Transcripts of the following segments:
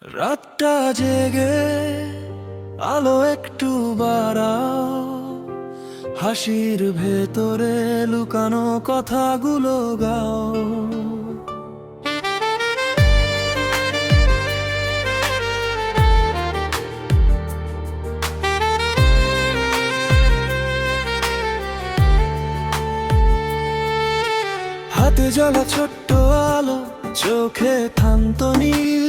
রাতটা জেগে আলো একটু বাড়াও, হাসির ভেতরে লুকানো কথাগুলো গাও। হাতে জ্বলা ছোট্ট আলো, চোখে ক্ষান্ত নীল,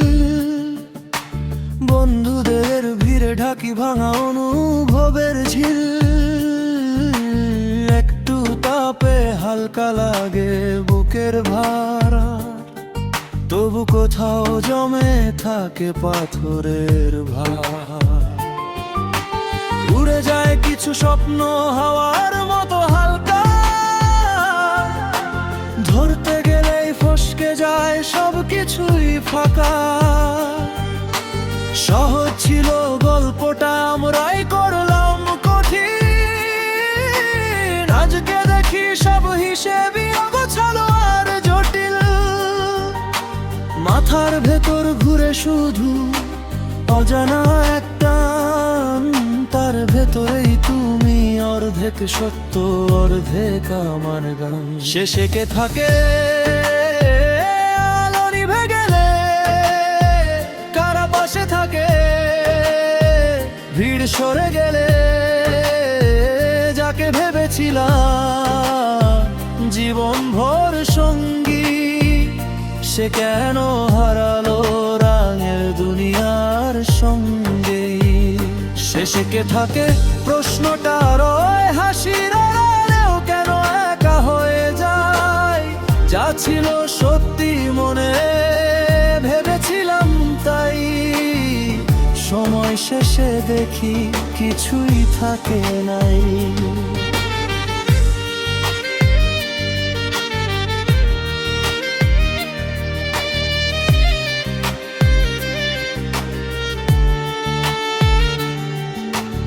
বন্ধুদের ভিড়ে ঢাকি ভাঙা অনুভবের ঝিল। একটু তাপে হালকা লাগে বুকের ভাড়া, তবু কোথাও জমে থাকে পাথরের ভার। উড়ে যায় কিছু স্বপ্ন হাওয়ার মতো হালকা, ধরতে গেলেই ফসকে যায় সবকিছুই ফাঁকা। সহজ ছিল গল্পটা, আমরাই করলাম কঠিন। আজকে দেখি সব হিসেবই অগোছালো আর জটিল। মাথার ভেতর ঘুরে শুধু অজানা একটা, তার ভেতরেই তুমি অর্ধেক সত্য অর্ধেক আমার গান। শেষে কে থাকে আলো নিভে গেলে, কারা পাশে থাকে ভিড় সরে গেলে। যাকে ভেবেছিলাম জীবন ভর সঙ্গী, সে কেন হারালো রাঙের দুনিয়ার সঙ্গে। শেষে কে থাকে প্রশ্নটা রয় হাসির আড়ালেও, কেন একা হয়ে যায় যা ছিল সত্যি মনে ভেবেছিলাম তাই। সময় শেষে দেখি কিছুই থাকে নাই।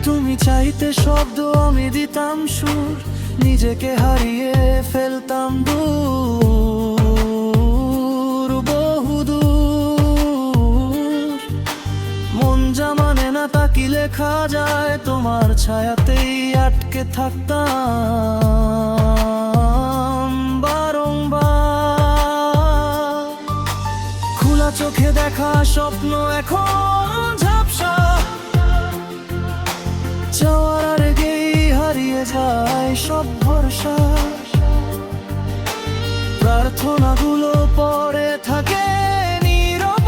তুমি চাইতে শব্দ, আমি দিতাম সুর, নিজেকে হারিয়ে ফেলতাম দূর বহুদূর। মন যা মানে না তা কি লেখা যায়, তোমার ছায়াতেই আটকে থাকতাম বারংবার। খোলা চোখে দেখা স্বপ্ন এখন ঝাপসা, যাওয়ার আগেই হারিয়ে যায় সব ভরসা। প্রার্থনাগুলো পড়ে থাকে নীরব,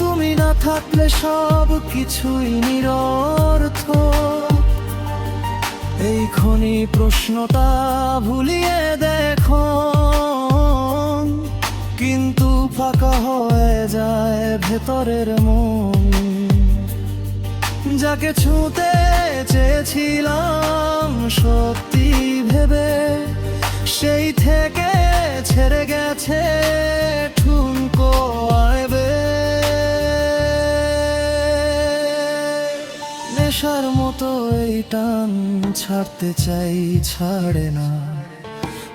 তুমি না থাকলে সব কিছুই নিরর্থ। এই ক্ষণি প্রশ্নটা ভুলিয়ে দেখো, কিন্তু ফাঁকা হয়ে যায় ভেতরের মন। যাকে ছুঁতে চেয়েছিলাম সত্যি ভেবে, সেই থেকে ছেড়ে গেছে ঠুনকো আইবে। নেশার মতো এই টান ছাড়তে চাই, ছাড়ে না।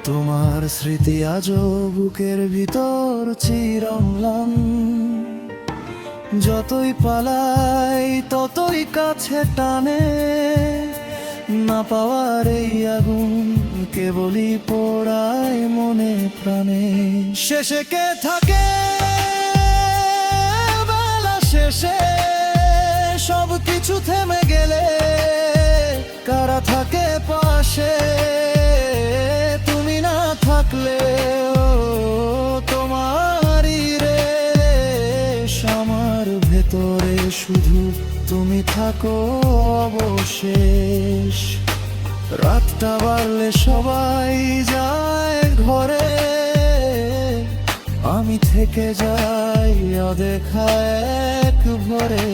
তোমার স্মৃতি আজও বুকের ভিতর চিরম্লান। যতই পালাই ততই কাছে টানে, না পাওয়ার এই আগুন কেবলই পোড়ায় মনে প্রাণে। শেষে কে থাকে বেলা শেষে সব কিছু থেমে গেলে, কারা থাকে পাশে তুমি না থাকলে। তোমারই রেশ আমার ভেতরে, শুধু তুমি থাকো অবশেষ। রাতটা বাড়লে সবাই যায় ঘরে, আমি থেকে যাই অদেখা এক ভরে।